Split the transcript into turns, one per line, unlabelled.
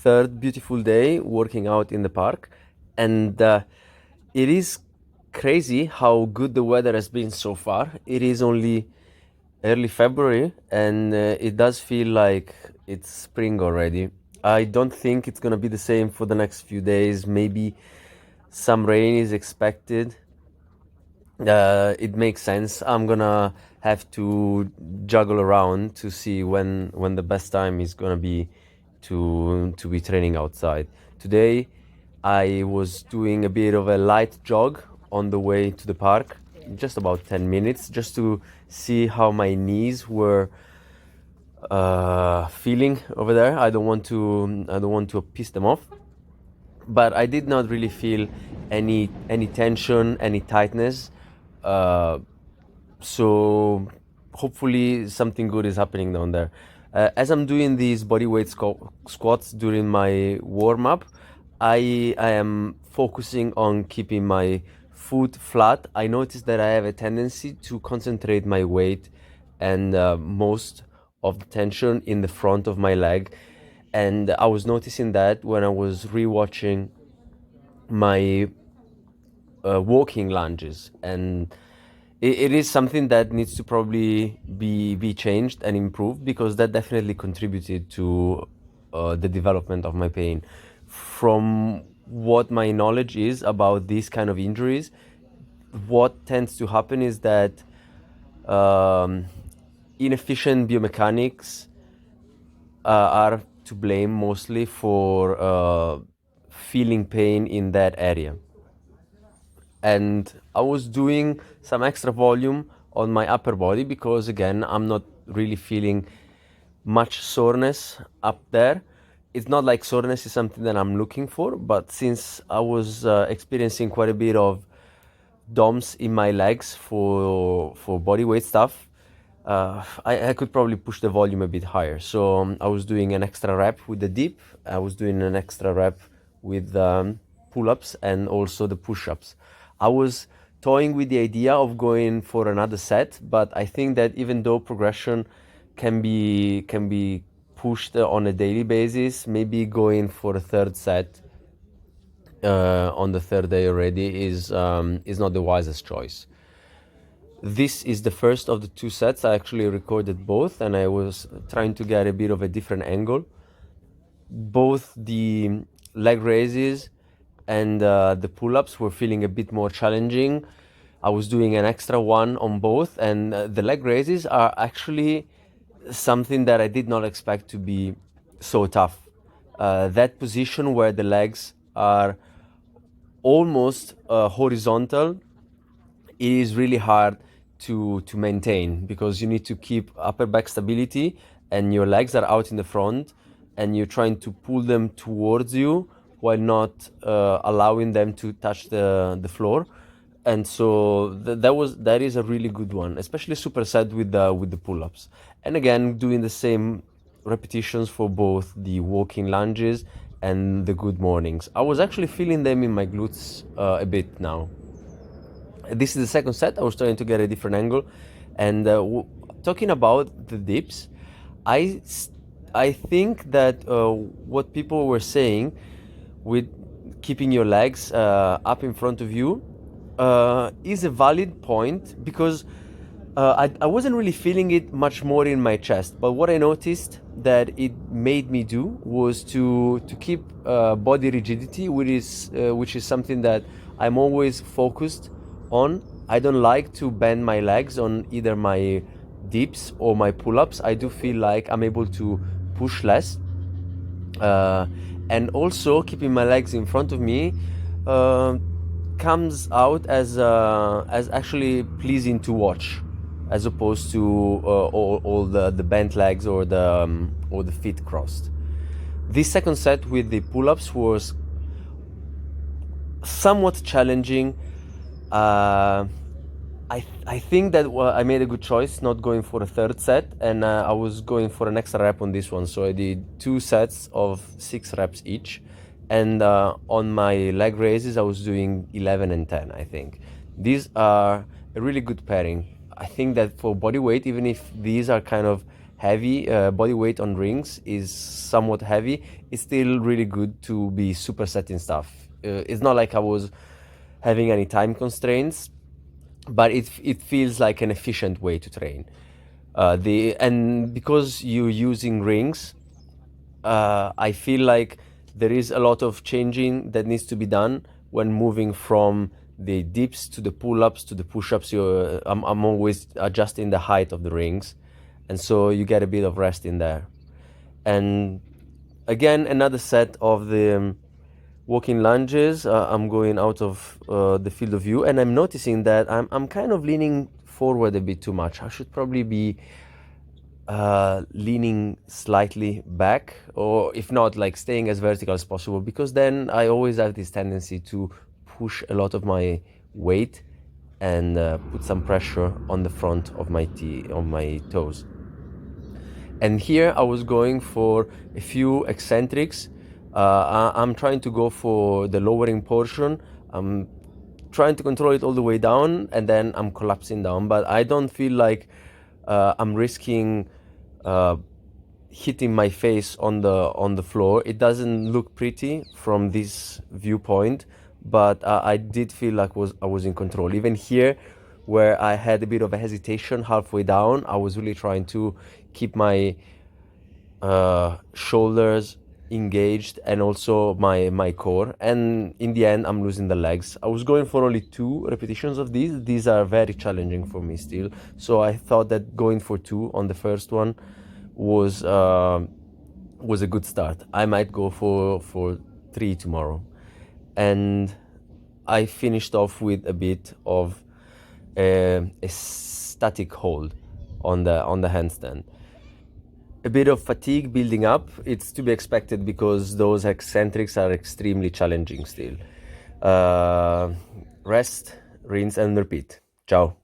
third beautiful day working out in the park, and it is crazy how good the weather has been so far. It is only early February, and it does feel like it's spring already. I don't think it's gonna be the same for the next few days. Maybe some rain is expected. It makes sense. I'm gonna have to juggle around to see when the best time is gonna be to be training outside. Today, I was doing a bit of a light jog on the way to the park, just about 10 minutes, just to see how my knees were feeling over there. I don't want to piss them off, but I did not really feel any tension, any tightness. Uh, so hopefully something good is happening down there. As I'm doing these bodyweight squats during my warm up, I am focusing on keeping my foot flat. I noticed that I have a tendency to concentrate my weight and most of the tension in the front of my leg, and I was noticing that when I was rewatching my walking lunges, and it is something that needs to probably be changed and improved, because that definitely contributed to the development of my pain. From what my knowledge is about these kind of injuries, what tends to happen is that um, inefficient biomechanics are to blame mostly for feeling pain in that area. And I was doing some extra volume on my upper body because, again, I'm not really feeling much soreness up there. It's not like soreness is something that I'm looking for, but since I was experiencing quite a bit of DOMS in my legs for body weight stuff, I could probably push the volume a bit higher. So I was doing an extra rep with the dip. I was doing an extra rep with pull-ups and also the push-ups. I was toying with the idea of going for another set, but I think that even though progression can be pushed on a daily basis, maybe going for a third set on the third day already is not the wisest choice. This is the first of the two sets. I actually recorded both, and I was trying to get a bit of a different angle. Both the leg raises and the pull-ups were feeling a bit more challenging. I was doing an extra one on both, and the leg raises are actually something that I did not expect to be so tough. That position where the legs are almost horizontal is really hard to maintain, because you need to keep upper back stability and your legs are out in the front and you're trying to pull them towards you while not allowing them to touch the floor. And so that is a really good one, especially superset with the pull-ups. And again, doing the same repetitions for both the walking lunges and the good mornings. I was actually feeling them in my glutes a bit now. This is the second set. I was trying to get a different angle, and talking about the dips, I think that what people were saying with keeping your legs up in front of you is a valid point, because I wasn't really feeling it much more in my chest, but what I noticed that it made me do was to keep body rigidity, which is something that I'm always focused on. I don't like to bend my legs on either my dips or my pull-ups. I do feel like I'm able to push less, and also keeping my legs in front of me comes out as actually pleasing to watch, as opposed to all the bent legs or the feet crossed. This second set with the pull-ups was somewhat challenging. I think that I made a good choice not going for a third set, and I was going for an extra rep on this one. So I did 2 sets of 6 reps each, and on my leg raises I was doing 11 and 10. I think these are a really good pairing. I think that for body weight, even if these are kind of heavy, body weight on rings is somewhat heavy, it's still really good to be supersetting stuff. It's not like I was having any time constraints, but it feels like an efficient way to train. And because you're using rings, I feel like there is a lot of changing that needs to be done when moving from the dips to the pull-ups to the push-ups. I'm always adjusting the height of the rings, and so you get a bit of rest in there. And again, another set of the walking lunges. I'm going out of the field of view, and I'm noticing that I'm kind of leaning forward a bit too much. I should probably be leaning slightly back, or if not, like staying as vertical as possible, because then I always have this tendency to push a lot of my weight and put some pressure on the front of on my toes. And here I was going for a few eccentrics. I'm trying to go for the lowering portion. I'm trying to control it all the way down, and then I'm collapsing down. But I don't feel like I'm risking hitting my face on the floor. It doesn't look pretty from this viewpoint, but I did feel like I was in control. Even here, where I had a bit of a hesitation halfway down, I was really trying to keep my shoulders engaged and also my core. And in the end, I'm losing the legs. I was going for only 2 repetitions of these. These are very challenging for me still. So I thought that going for 2 on the first one was a good start. I might go for 3 tomorrow. And I finished off with a bit of a static hold on the handstand. A bit of fatigue building up. It's to be expected because those eccentrics are extremely challenging still. Rest, rinse, and repeat. Ciao.